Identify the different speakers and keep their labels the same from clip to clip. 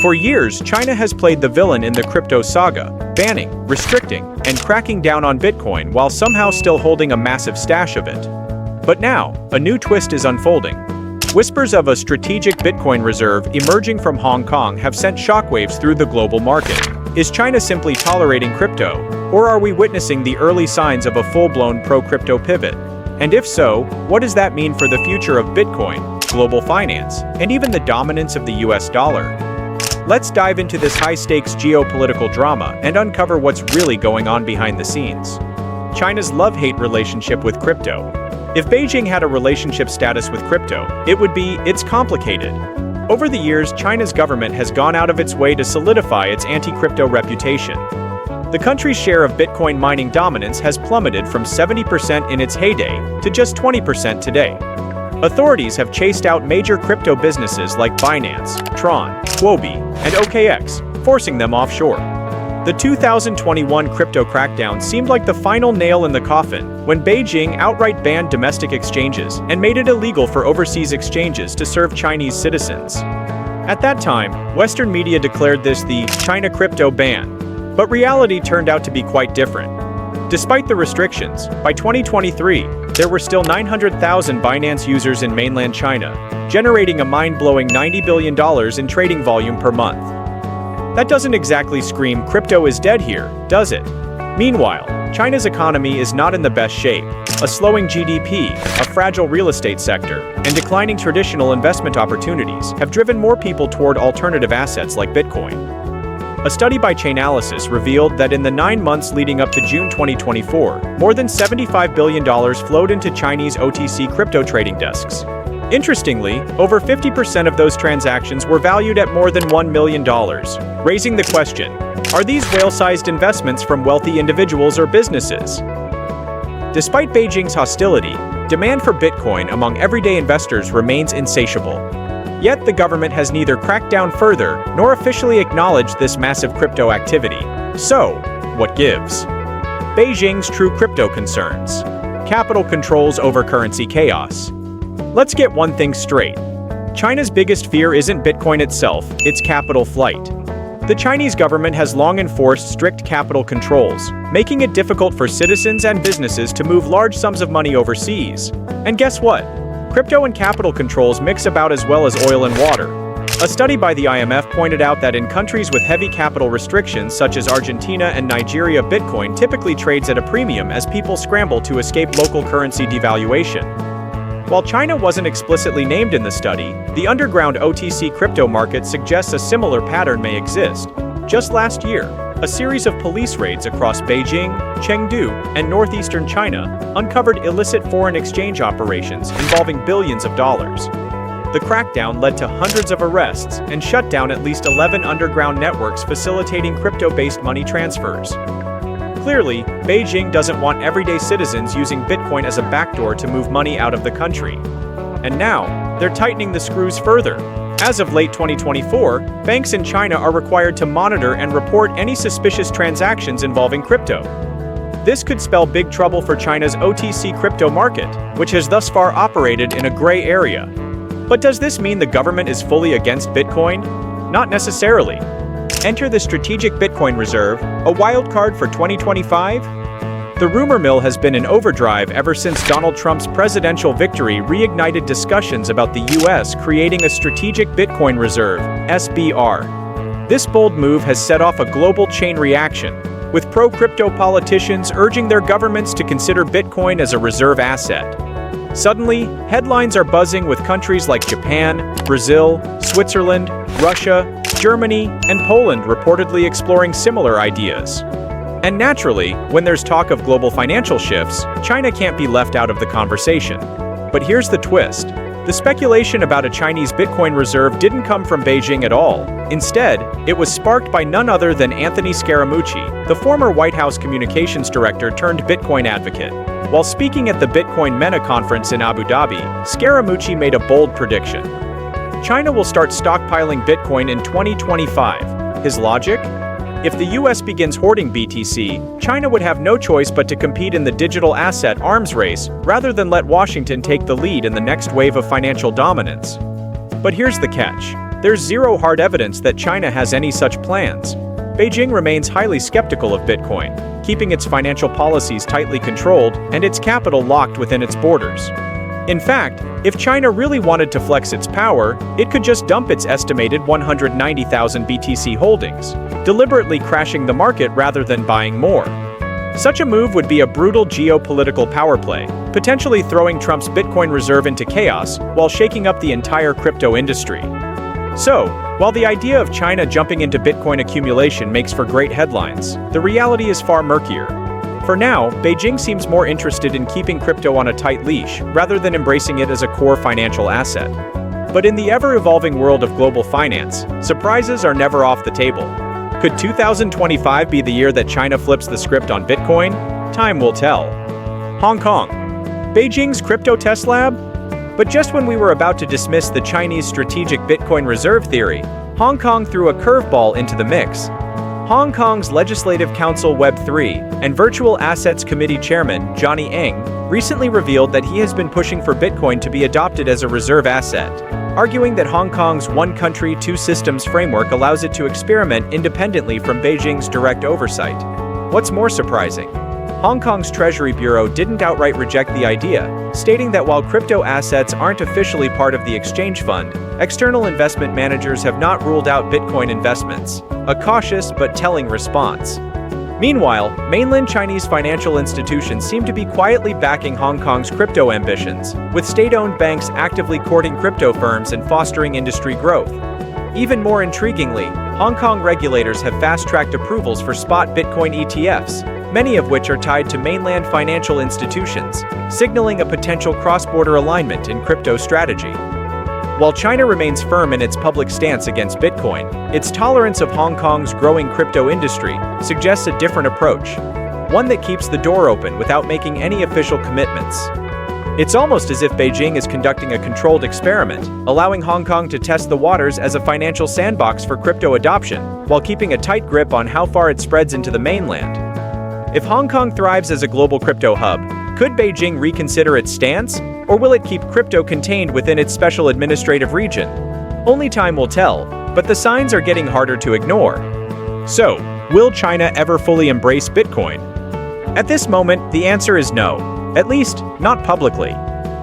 Speaker 1: For years, China has played the villain in the crypto saga, banning, restricting, and cracking down on Bitcoin while somehow still holding a massive stash of it. But now, a new twist is unfolding. Whispers of a strategic Bitcoin reserve emerging from Hong Kong have sent shockwaves through the global market. Is China simply tolerating crypto, or are we witnessing the early signs of a full-blown pro-crypto pivot? And if so, what does that mean for the future of Bitcoin, global finance, and even the dominance of the US dollar? Let's dive into this high-stakes geopolitical drama and uncover what's really going on behind the scenes. China's love-hate relationship with crypto. If Beijing had a relationship status with crypto, it would be, it's complicated. Over the years, China's government has gone out of its way to solidify its anti-crypto reputation. The country's share of Bitcoin mining dominance has plummeted from 70% in its heyday to just 20% today. Authorities have chased out major crypto businesses like Binance, Tron, Huobi, and OKX, forcing them offshore. The 2021 crypto crackdown seemed like the final nail in the coffin when Beijing outright banned domestic exchanges and made it illegal for overseas exchanges to serve Chinese citizens. At that time, Western media declared this the China crypto ban, but reality turned out to be quite different. Despite the restrictions, by 2023, there were still 900,000 Binance users in mainland China, generating a mind-blowing $90 billion in trading volume per month. That doesn't exactly scream crypto is dead here, does it? Meanwhile, China's economy is not in the best shape. A slowing GDP, a fragile real estate sector, and declining traditional investment opportunities have driven more people toward alternative assets like Bitcoin. A study by Chainalysis revealed that in the 9 months leading up to June 2024, more than $75 billion flowed into Chinese OTC crypto trading desks. Interestingly, over 50% of those transactions were valued at more than $1 million, raising the question, are these whale-sized investments from wealthy individuals or businesses? Despite Beijing's hostility, demand for Bitcoin among everyday investors remains insatiable. Yet the government has neither cracked down further nor officially acknowledged this massive crypto activity. So, what gives? Beijing's true crypto concerns. Capital controls over currency chaos. Let's get one thing straight. China's biggest fear isn't Bitcoin itself, it's capital flight. The Chinese government has long enforced strict capital controls, making it difficult for citizens and businesses to move large sums of money overseas. And guess what? Crypto and capital controls mix about as well as oil and water. A study by the IMF pointed out that in countries with heavy capital restrictions such as Argentina and Nigeria, Bitcoin typically trades at a premium as people scramble to escape local currency devaluation. While China wasn't explicitly named in the study, the underground OTC crypto market suggests a similar pattern may exist. Just last year, a series of police raids across Beijing, Chengdu, and northeastern China uncovered illicit foreign exchange operations involving billions of dollars. The crackdown led to hundreds of arrests and shut down at least 11 underground networks facilitating crypto-based money transfers. Clearly, Beijing doesn't want everyday citizens using Bitcoin as a backdoor to move money out of the country. And now, they're tightening the screws further. As of late 2024, banks in China are required to monitor and report any suspicious transactions involving crypto. This could spell big trouble for China's OTC crypto market, which has thus far operated in a gray area. But does this mean the government is fully against Bitcoin? Not necessarily. Enter the Strategic Bitcoin Reserve, a wild card for 2025? The rumor mill has been in overdrive ever since Donald Trump's presidential victory reignited discussions about the US creating a Strategic Bitcoin Reserve, SBR. This bold move has set off a global chain reaction, with pro-crypto politicians urging their governments to consider Bitcoin as a reserve asset. Suddenly, headlines are buzzing with countries like Japan, Brazil, Switzerland, Russia, Germany, and Poland reportedly exploring similar ideas. And naturally, when there's talk of global financial shifts, China can't be left out of the conversation. But here's the twist. The speculation about a Chinese Bitcoin reserve didn't come from Beijing at all. Instead, it was sparked by none other than Anthony Scaramucci, the former White House communications director turned Bitcoin advocate. While speaking at the Bitcoin MENA conference in Abu Dhabi, Scaramucci made a bold prediction. China will start stockpiling Bitcoin in 2025. His logic? If the US begins hoarding BTC, China would have no choice but to compete in the digital asset arms race rather than let Washington take the lead in the next wave of financial dominance. But here's the catch. there's zero hard evidence that China has any such plans. Beijing remains highly skeptical of Bitcoin, keeping its financial policies tightly controlled and its capital locked within its borders. In fact, if China really wanted to flex its power, it could just dump its estimated 190,000 BTC holdings, deliberately crashing the market rather than buying more. Such a move would be a brutal geopolitical power play, potentially throwing Trump's Bitcoin reserve into chaos while shaking up the entire crypto industry. So, while the idea of China jumping into Bitcoin accumulation makes for great headlines, the reality is far murkier. For now, Beijing seems more interested in keeping crypto on a tight leash rather than embracing it as a core financial asset. But in the ever-evolving world of global finance, surprises are never off the table. Could 2025 be the year that China flips the script on Bitcoin? Time will tell. Hong Kong. Beijing's crypto test lab? But just when we were about to dismiss the Chinese strategic Bitcoin reserve theory, Hong Kong threw a curveball into the mix. Hong Kong's Legislative Council Web3 and Virtual Assets Committee Chairman Johnny Ng recently revealed that he has been pushing for Bitcoin to be adopted as a reserve asset, arguing that Hong Kong's One Country, Two Systems framework allows it to experiment independently from Beijing's direct oversight. What's more surprising? Hong Kong's Treasury Bureau didn't outright reject the idea, stating that while crypto assets aren't officially part of the exchange fund, external investment managers have not ruled out Bitcoin investments, a cautious but telling response. Meanwhile, mainland Chinese financial institutions seem to be quietly backing Hong Kong's crypto ambitions, with state-owned banks actively courting crypto firms and fostering industry growth. Even more intriguingly, Hong Kong regulators have fast-tracked approvals for spot Bitcoin ETFs, many of which are tied to mainland financial institutions, signaling a potential cross-border alignment in crypto strategy. While China remains firm in its public stance against Bitcoin, its tolerance of Hong Kong's growing crypto industry suggests a different approach, one that keeps the door open without making any official commitments. It's almost as if Beijing is conducting a controlled experiment, allowing Hong Kong to test the waters as a financial sandbox for crypto adoption, while keeping a tight grip on how far it spreads into the mainland. If Hong Kong thrives as a global crypto hub, could Beijing reconsider its stance, or will it keep crypto contained within its special administrative region? Only time will tell, but the signs are getting harder to ignore. So, will China ever fully embrace Bitcoin? At this moment, the answer is no, at least not publicly.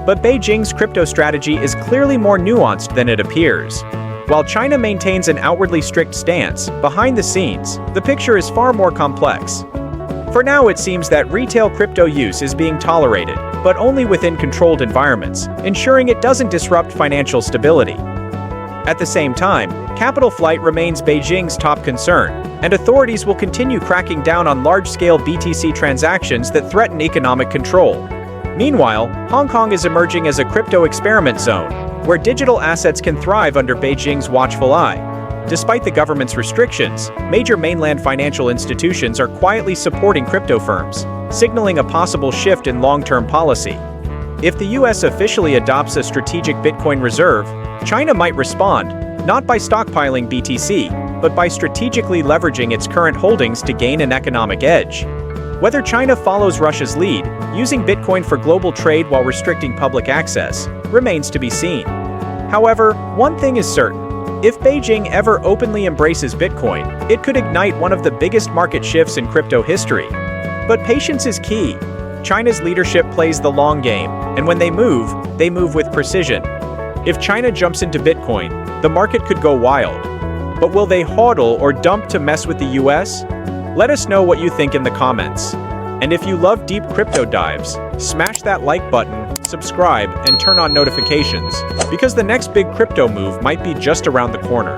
Speaker 1: But Beijing's crypto strategy is clearly more nuanced than it appears. While China maintains an outwardly strict stance, behind the scenes, the picture is far more complex. For now, it seems that retail crypto use is being tolerated, but only within controlled environments, ensuring it doesn't disrupt financial stability. At the same time, capital flight remains Beijing's top concern, and authorities will continue cracking down on large-scale BTC transactions that threaten economic control. Meanwhile, Hong Kong is emerging as a crypto experiment zone, where digital assets can thrive under Beijing's watchful eye. Despite the government's restrictions, major mainland financial institutions are quietly supporting crypto firms, signaling a possible shift in long-term policy. If the US officially adopts a strategic Bitcoin reserve, China might respond, not by stockpiling BTC, but by strategically leveraging its current holdings to gain an economic edge. Whether China follows Russia's lead, using Bitcoin for global trade while restricting public access, remains to be seen. However, one thing is certain. If Beijing ever openly embraces Bitcoin, it could ignite one of the biggest market shifts in crypto history. But patience is key. China's leadership plays the long game, and when they move with precision. If China jumps into Bitcoin, the market could go wild. But will they hodl or dump to mess with the US? Let us know what you think in the comments. And if you love deep crypto dives, smash that like button, subscribe, and turn on notifications, because the next big crypto move might be just around the corner.